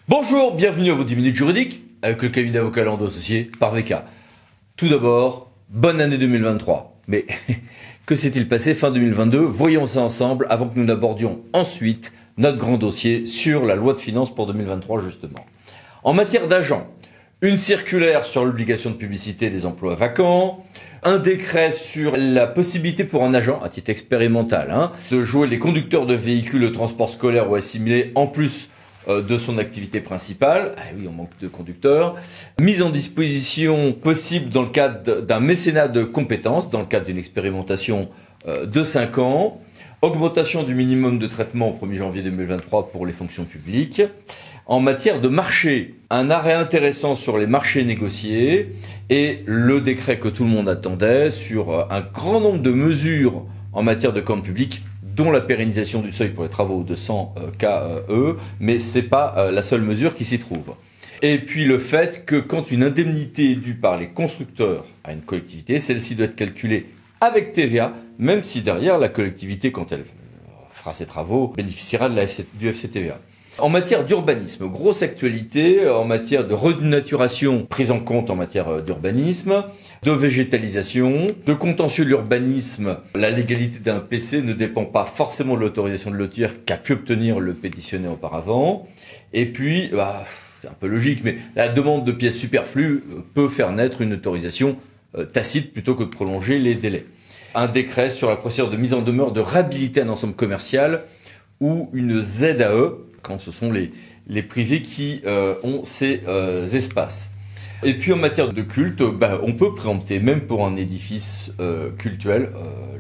Bonjour, bienvenue à vos 10 minutes juridiques avec le cabinet d'avocats Lando associé par VK. Tout d'abord, bonne année 2023. Mais que s'est-il passé fin 2022? Voyons ça ensemble avant que nous n'abordions ensuite notre grand dossier sur la loi de finances pour 2023 justement. En matière d'agents, une circulaire sur l'obligation de publicité des emplois vacants, un décret sur la possibilité pour un agent, à titre expérimental, de jouer les conducteurs de véhicules de transport scolaire ou assimilés en plus de son activité principale. Ah oui, on manque de conducteurs. Mise en disposition possible dans le cadre d'un mécénat de compétences, dans le cadre d'une expérimentation de 5 ans. Augmentation du minimum de traitement au 1er janvier 2023 pour les fonctions publiques. En matière de marché, un arrêt intéressant sur les marchés négociés et le décret que tout le monde attendait sur un grand nombre de mesures en matière de compte public, dont la pérennisation du seuil pour les travaux de 100 KE, mais c'est pas la seule mesure qui s'y trouve. Et puis le fait que quand une indemnité est due par les constructeurs à une collectivité, celle-ci doit être calculée avec TVA, même si derrière la collectivité, quand elle fera ses travaux, bénéficiera du FCTVA. En matière d'urbanisme, grosse actualité en matière de renaturation prise en compte en matière d'urbanisme, de végétalisation, de contentieux de l'urbanisme. La légalité d'un PC ne dépend pas forcément de l'autorisation de lotir qu'a pu obtenir le pétitionnaire auparavant. Et puis, c'est un peu logique, mais la demande de pièces superflues peut faire naître une autorisation tacite plutôt que de prolonger les délais. Un décret sur la procédure de mise en demeure de réhabiliter un ensemble commercial ou une ZAE, quand ce sont les privés qui ont ces espaces. Et puis en matière de culte, on peut préempter, même pour un édifice cultuel,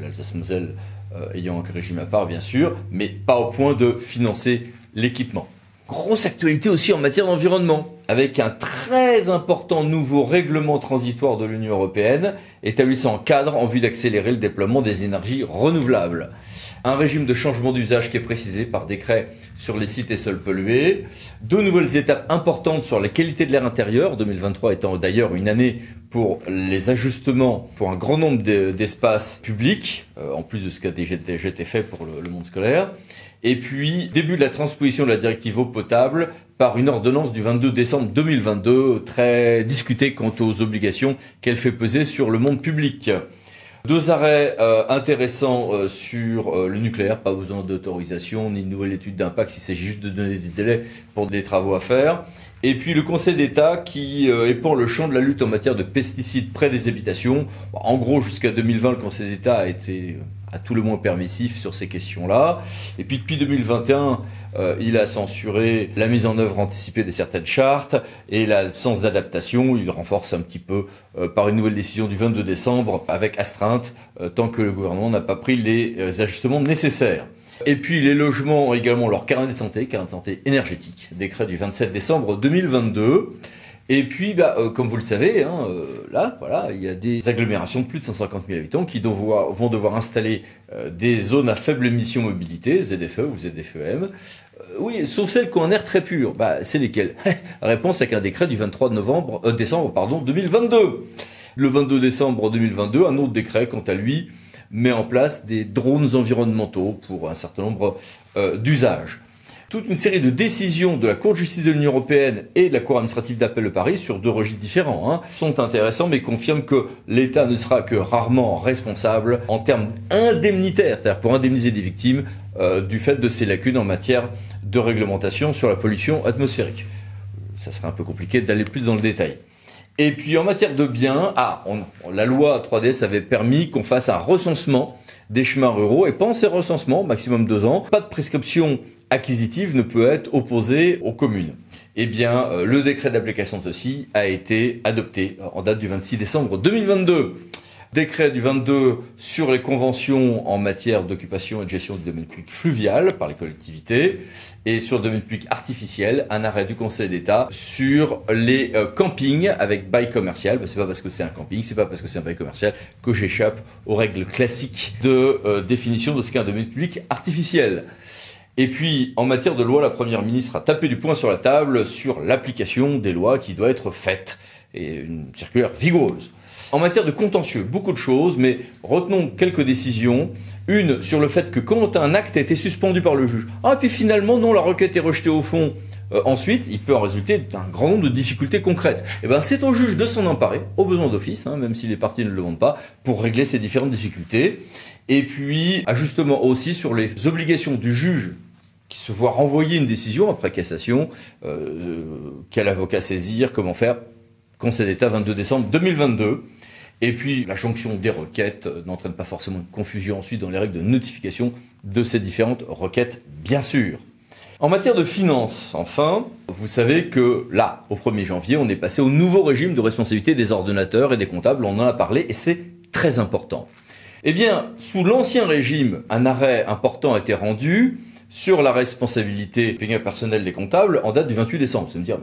l'Alsace-Moselle ayant un régime à part bien sûr, mais pas au point de financer l'équipement. Grosse actualité aussi en matière d'environnement, avec un très important nouveau règlement transitoire de l'Union européenne établissant un cadre en vue d'accélérer le déploiement des énergies renouvelables. Un régime de changement d'usage qui est précisé par décret sur les sites et sols pollués. 2 nouvelles étapes importantes sur la qualité de l'air intérieur, 2023 étant d'ailleurs une année pour les ajustements pour un grand nombre d'espaces publics, en plus de ce qui a déjà été fait pour le monde scolaire. Et puis, début de la transposition de la directive eau potable par une ordonnance du 22 décembre 2022, très discutée quant aux obligations qu'elle fait peser sur le monde public. 2 arrêts intéressants sur le nucléaire, pas besoin d'autorisation ni de nouvelle étude d'impact, il s'agit juste de donner des délais pour des travaux à faire. Et puis le Conseil d'État qui épand le champ de la lutte en matière de pesticides près des habitations. En gros, jusqu'à 2020, le Conseil d'État a été à tout le moins permissif sur ces questions-là. Et puis depuis 2021, il a censuré la mise en œuvre anticipée de certaines chartes et l'absence d'adaptation. Il renforce un petit peu par une nouvelle décision du 22 décembre avec astreinte tant que le gouvernement n'a pas pris les ajustements nécessaires. Et puis les logements ont également leur carnet de santé énergétique, décret du 27 décembre 2022. Et puis, comme vous le savez, là, voilà, il y a des agglomérations de plus de 150 000 habitants qui vont devoir installer des zones à faible émission mobilité, ZFE ou ZFEM. Oui, sauf celles qui ont un air très pur. C'est lesquelles? Réponse avec un décret du 23 décembre 2022. Le 22 décembre 2022, un autre décret, quant à lui, met en place des drones environnementaux pour un certain nombre d'usages. Toute une série de décisions de la Cour de justice de l'Union européenne et de la Cour administrative d'appel de Paris sur 2 registres différents sont intéressants mais confirment que l'État ne sera que rarement responsable en termes indemnitaires, c'est-à-dire pour indemniser des victimes du fait de ces lacunes en matière de réglementation sur la pollution atmosphérique. Ça serait un peu compliqué d'aller plus dans le détail. Et puis en matière de biens, la loi 3DS avait permis qu'on fasse un recensement des chemins ruraux et pendant ces recensements, maximum 2 ans, pas de prescription acquisitive ne peut être opposée aux communes. Eh bien, le décret d'application de ceci a été adopté en date du 26 décembre 2022. Décret du 22 sur les conventions en matière d'occupation et de gestion du domaine public fluvial par les collectivités et sur le domaine public artificiel, un arrêt du Conseil d'État sur les campings avec bail commercial. C'est pas parce que c'est un camping, c'est pas parce que c'est un bail commercial que j'échappe aux règles classiques de définition de ce qu'est un domaine public artificiel. Et puis, en matière de loi, la Première ministre a tapé du poing sur la table sur l'application des lois qui doit être faite. Et une circulaire vigoureuse. En matière de contentieux, beaucoup de choses, mais retenons quelques décisions. Une sur le fait que quand un acte a été suspendu par le juge, puis finalement non, la requête est rejetée au fond ensuite, il peut en résulter d'un grand nombre de difficultés concrètes. Et ben, c'est au juge de s'en emparer, au besoin d'office, même si les parties ne le demandent pas, pour régler ces différentes difficultés. Et puis, ajustement aussi sur les obligations du juge qui se voit renvoyer une décision après cassation, quel avocat saisir, comment faire, Conseil d'État 22 décembre 2022. Et puis, la jonction des requêtes n'entraîne pas forcément de confusion ensuite dans les règles de notification de ces différentes requêtes, bien sûr. En matière de finances, enfin, vous savez que là, au 1er janvier, on est passé au nouveau régime de responsabilité des ordonnateurs et des comptables, on en a parlé, et c'est très important. Eh bien, sous l'ancien régime, un arrêt important a été rendu sur la responsabilité pécuniaire personnelle des comptables en date du 28 décembre. C'est me dire,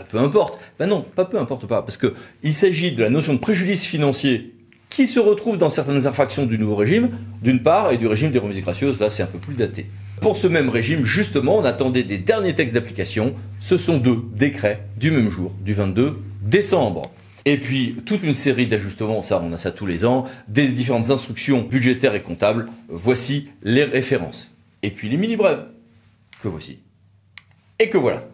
peu importe. Ben non, pas peu importe pas, parce que il s'agit de la notion de préjudice financier qui se retrouve dans certaines infractions du nouveau régime, d'une part, et du régime des remises gracieuses, là c'est un peu plus daté. Pour ce même régime, justement, on attendait des derniers textes d'application. Ce sont 2 décrets du même jour, du 22 décembre. Et puis, toute une série d'ajustements, ça, on a ça tous les ans, des différentes instructions budgétaires et comptables. Voici les références. Et puis les mini-brèves, que voici. Et que voilà.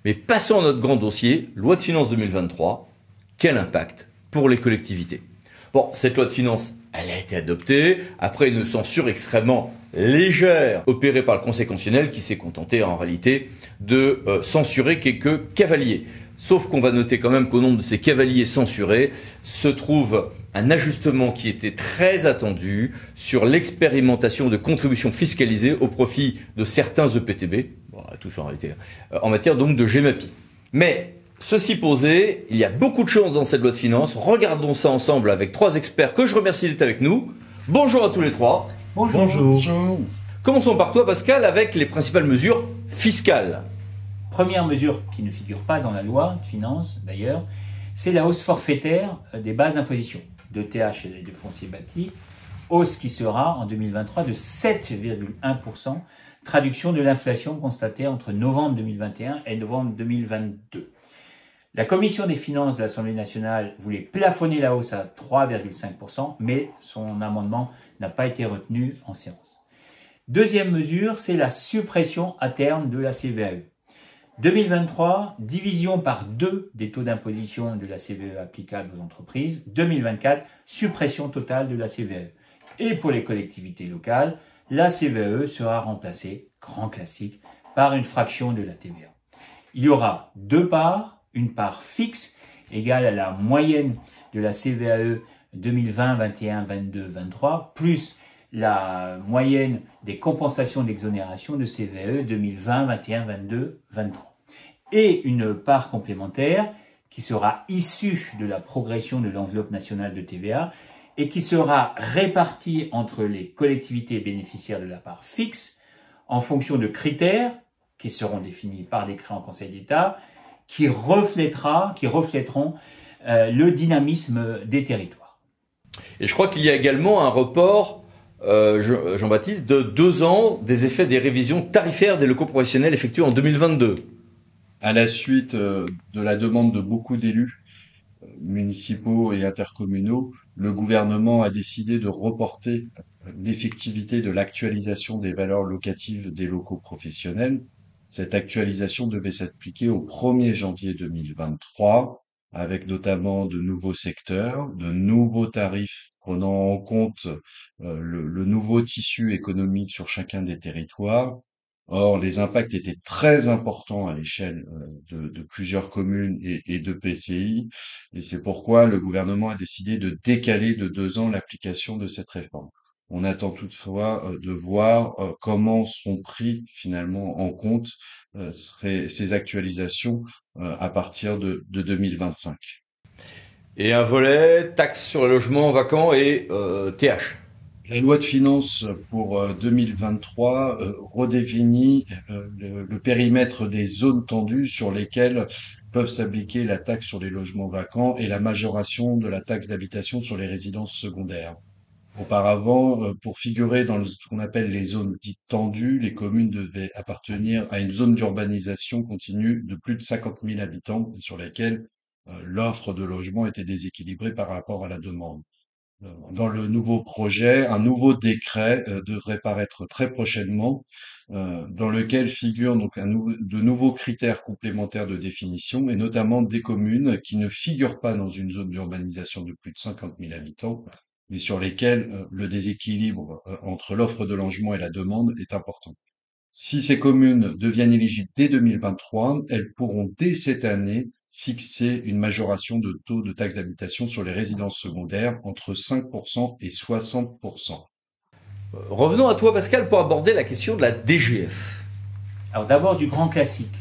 Mais passons à notre grand dossier, loi de finances 2023. Quel impact pour les collectivités? Bon, cette loi de finances, elle a été adoptée après une censure extrêmement légère opérée par le Conseil constitutionnel qui s'est contenté en réalité de censurer quelques cavaliers. Sauf qu'on va noter quand même qu'au nombre de ces cavaliers censurés se trouve un ajustement qui était très attendu sur l'expérimentation de contributions fiscalisées au profit de certains EPTB, tous en réalité, en matière donc de GEMAPI. Mais ceci posé, il y a beaucoup de choses dans cette loi de finances. Regardons ça ensemble avec 3 experts que je remercie d'être avec nous. Bonjour à tous les 3. Bonjour. Bonjour. Commençons par toi, Pascal, avec les principales mesures fiscales. Première mesure qui ne figure pas dans la loi de finances, d'ailleurs, c'est la hausse forfaitaire des bases d'imposition de TH et de foncier bâti, hausse qui sera en 2023 de 7,1%, traduction de l'inflation constatée entre novembre 2021 et novembre 2022. La commission des finances de l'Assemblée nationale voulait plafonner la hausse à 3,5%, mais son amendement n'a pas été retenu en séance. Deuxième mesure, c'est la suppression à terme de la CVAE. 2023, division par 2 des taux d'imposition de la CVAE applicable aux entreprises. 2024, suppression totale de la CVAE. Et pour les collectivités locales, la CVAE sera remplacée, grand classique, par une fraction de la TVA. Il y aura 2 parts, une part fixe égale à la moyenne de la CVAE 2020, 21, 22, 23, plus la moyenne des compensations d'exonération de CVAE 2020, 21, 22, 23. Et une part complémentaire qui sera issue de la progression de l'enveloppe nationale de TVA et qui sera répartie entre les collectivités bénéficiaires de la part fixe en fonction de critères qui seront définis par décret en Conseil d'État qui reflèteront le dynamisme des territoires. Et je crois qu'il y a également un report Jean-Baptiste, de 2 ans des effets des révisions tarifaires des locaux professionnels effectuées en 2022. À la suite de la demande de beaucoup d'élus municipaux et intercommunaux, le gouvernement a décidé de reporter l'effectivité de l'actualisation des valeurs locatives des locaux professionnels. Cette actualisation devait s'appliquer au 1er janvier 2023, avec notamment de nouveaux secteurs, de nouveaux tarifs prenant en compte le nouveau tissu économique sur chacun des territoires. Or, les impacts étaient très importants à l'échelle de plusieurs communes et de PCI, et c'est pourquoi le gouvernement a décidé de décaler de 2 ans l'application de cette réforme. On attend toutefois de voir comment seront pris finalement en compte ces actualisations à partir de 2025. Et un volet, taxe sur les logements vacants et TH. La loi de finances pour 2023 redéfinit le périmètre des zones tendues sur lesquelles peuvent s'appliquer la taxe sur les logements vacants et la majoration de la taxe d'habitation sur les résidences secondaires. Auparavant, pour figurer dans ce qu'on appelle les zones dites tendues, les communes devaient appartenir à une zone d'urbanisation continue de plus de 50 000 habitants sur laquelle l'offre de logement était déséquilibrée par rapport à la demande. Dans le nouveau projet, un nouveau décret devrait paraître très prochainement, dans lequel figurent donc de nouveaux critères complémentaires de définition, et notamment des communes qui ne figurent pas dans une zone d'urbanisation de plus de 50 000 habitants, mais sur lesquelles le déséquilibre entre l'offre de logement et la demande est important. Si ces communes deviennent éligibles dès 2023, elles pourront dès cette année fixer une majoration de taux de taxe d'habitation sur les résidences secondaires entre 5% et 60%. Revenons à toi, Pascal, pour aborder la question de la DGF. Alors d'abord du grand classique.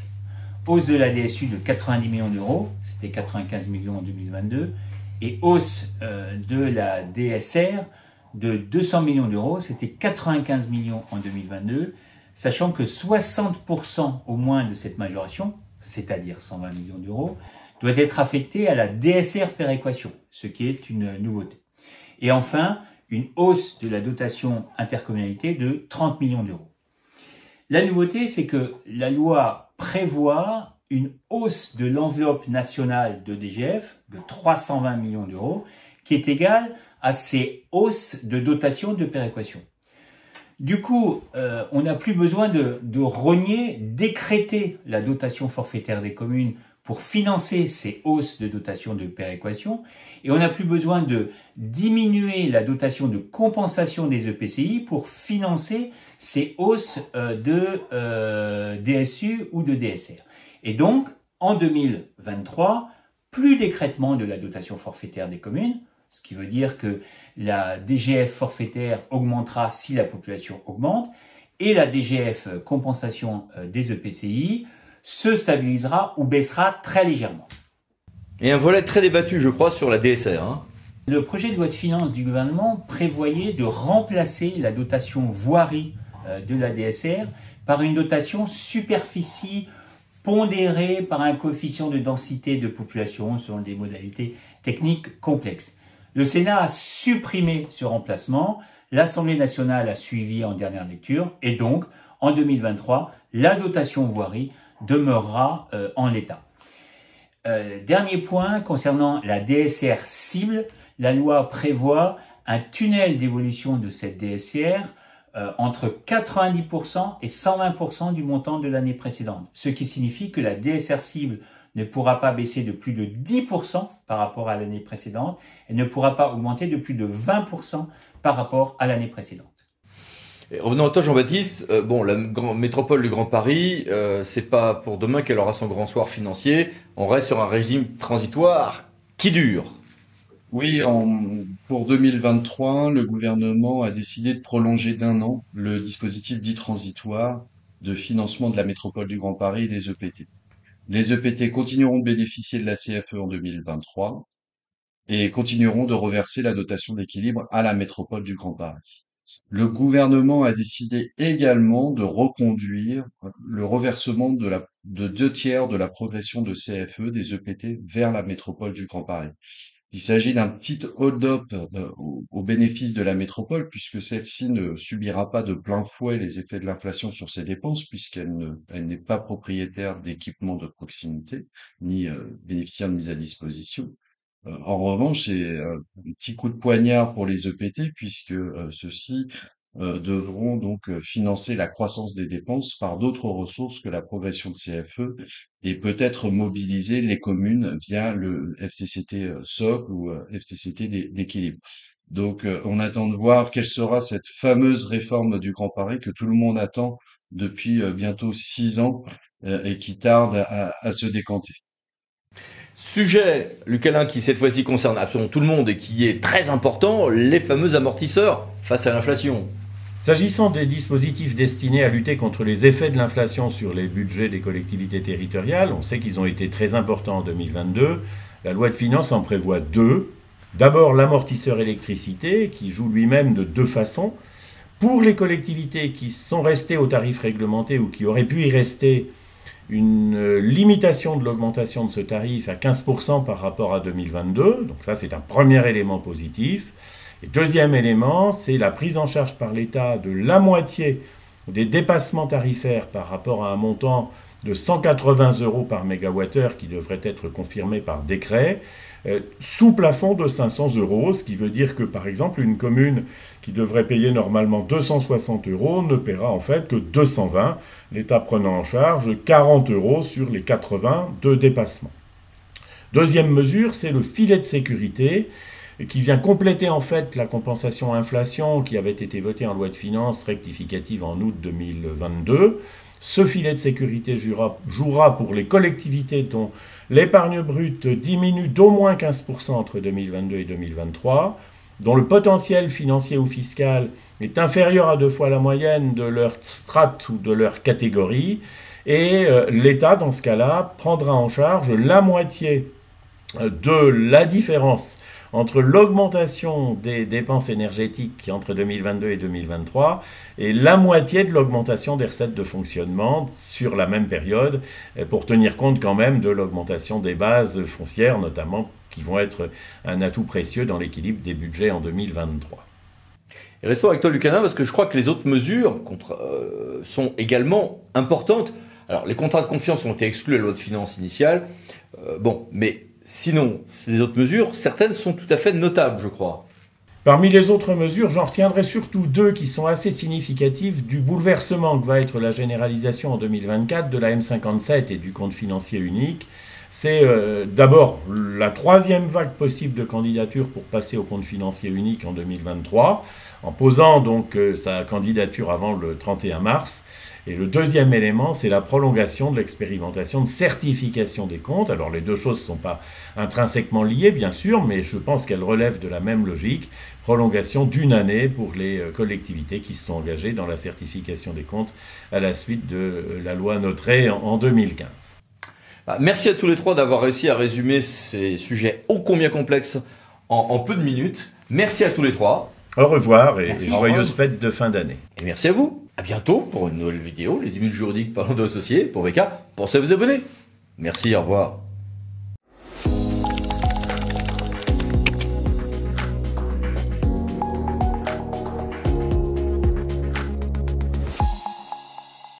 Hausse de la DSU de 90 millions d'euros, c'était 95 millions en 2022, et hausse de la DSR de 200 millions d'euros, c'était 95 millions en 2022, sachant que 60% au moins de cette majoration, c'est-à-dire 120 millions d'euros, doit être affecté à la DSR péréquation, ce qui est une nouveauté. Et enfin, une hausse de la dotation intercommunalité de 30 millions d'euros. La nouveauté, c'est que la loi prévoit une hausse de l'enveloppe nationale de DGF de 320 millions d'euros, qui est égale à ces hausses de dotation de péréquation. Du coup, on n'a plus besoin de rogner, décréter la dotation forfaitaire des communes pour financer ces hausses de dotation de péréquation, et on n'a plus besoin de diminuer la dotation de compensation des EPCI pour financer ces hausses de DSU ou de DSR. Et donc, en 2023, plus d'écrêtement de la dotation forfaitaire des communes, ce qui veut dire que la DGF forfaitaire augmentera si la population augmente, et la DGF compensation des EPCI se stabilisera ou baissera très légèrement. Et un volet très débattu, je crois, sur la DSR. Le projet de loi de finances du gouvernement prévoyait de remplacer la dotation voirie de la DSR par une dotation superficie pondérée par un coefficient de densité de population selon des modalités techniques complexes. Le Sénat a supprimé ce remplacement, l'Assemblée nationale a suivi en dernière lecture, et donc, en 2023, la dotation voirie demeurera en l'état. Dernier point, concernant la DSR cible, la loi prévoit un tunnel d'évolution de cette DSR entre 90% et 120% du montant de l'année précédente, ce qui signifie que la DSR cible ne pourra pas baisser de plus de 10% par rapport à l'année précédente et ne pourra pas augmenter de plus de 20% par rapport à l'année précédente. Et revenons à toi, Jean-Baptiste. La métropole du Grand Paris, c'est pas pour demain qu'elle aura son grand soir financier. On reste sur un régime transitoire qui dure. Oui, pour 2023, le gouvernement a décidé de prolonger d'1 an le dispositif dit transitoire de financement de la métropole du Grand Paris et des EPT. Les EPT continueront de bénéficier de la CFE en 2023 et continueront de reverser la dotation d'équilibre à la métropole du Grand Paris. Le gouvernement a décidé également de reconduire le reversement de 2/3 de la progression de CFE des EPT vers la métropole du Grand Paris. Il s'agit d'un petit hold-up au bénéfice de la métropole, puisque celle-ci ne subira pas de plein fouet les effets de l'inflation sur ses dépenses, elle n'est pas propriétaire d'équipements de proximité, ni bénéficiaire de mise à disposition. En revanche, c'est un petit coup de poignard pour les EPT, puisque ceux-ci devront donc financer la croissance des dépenses par d'autres ressources que la progression de CFE et peut-être mobiliser les communes via le FCCT socle ou FCCT d'équilibre. Donc on attend de voir quelle sera cette fameuse réforme du Grand Paris que tout le monde attend depuis bientôt 6 ans et qui tarde à se décanter. Sujet, Luc Alain, qui cette fois-ci concerne absolument tout le monde et qui est très important, les fameux amortisseurs face à l'inflation. S'agissant des dispositifs destinés à lutter contre les effets de l'inflation sur les budgets des collectivités territoriales, on sait qu'ils ont été très importants en 2022. La loi de finances en prévoit 2. D'abord, l'amortisseur électricité, qui joue lui-même de 2 façons. Pour les collectivités qui sont restées au tarif réglementé ou qui auraient pu y rester, une limitation de l'augmentation de ce tarif à 15% par rapport à 2022. Donc ça, c'est un premier élément positif. Et deuxième élément, c'est la prise en charge par l'État de la moitié des dépassements tarifaires par rapport à un montant de 180 € par mégawattheure qui devrait être confirmé par décret, sous plafond de 500 €, ce qui veut dire que, par exemple, une commune qui devrait payer normalement 260 € ne paiera en fait que 220, l'État prenant en charge 40 € sur les 80 de dépassement. Deuxième mesure, c'est le filet de sécurité qui vient compléter en fait la compensation inflation qui avait été votée en loi de finances rectificative en août 2022. Ce filet de sécurité jouera pour les collectivités dont l'épargne brute diminue d'au moins 15% entre 2022 et 2023, dont le potentiel financier ou fiscal est inférieur à 2 fois la moyenne de leur strate ou de leur catégorie, et l'État, dans ce cas-là, prendra en charge la moitié de la différence entre l'augmentation des dépenses énergétiques entre 2022 et 2023 et la moitié de l'augmentation des recettes de fonctionnement sur la même période, pour tenir compte quand même de l'augmentation des bases foncières, notamment, qui vont être un atout précieux dans l'équilibre des budgets en 2023. Et restons avec toi, Lucanin, parce que je crois que les autres mesures sont également importantes. Alors, les contrats de confiance ont été exclus de la loi de finances initiale. Mais sinon, ces autres mesures, certaines sont tout à fait notables, je crois. Parmi les autres mesures, j'en retiendrai surtout 2 qui sont assez significatives du bouleversement que va être la généralisation en 2024 de la M57 et du compte financier unique. C'est d'abord la 3e vague possible de candidature pour passer au compte financier unique en 2023, en posant donc sa candidature avant le 31 mars. Et le deuxième élément, c'est la prolongation de l'expérimentation de certification des comptes. Alors les deux choses ne sont pas intrinsèquement liées, bien sûr, mais je pense qu'elles relèvent de la même logique. Prolongation d'1 année pour les collectivités qui se sont engagées dans la certification des comptes à la suite de la loi Notré en 2015. Merci à tous les trois d'avoir réussi à résumer ces sujets ô combien complexes en peu de minutes. Merci à tous les trois. Au revoir et joyeuses fêtes de fin d'année. Et merci à vous. À bientôt pour une nouvelle vidéo, les 10 minutes juridiques parlant d'associés. Pour VK, pensez à vous abonner. Merci, au revoir.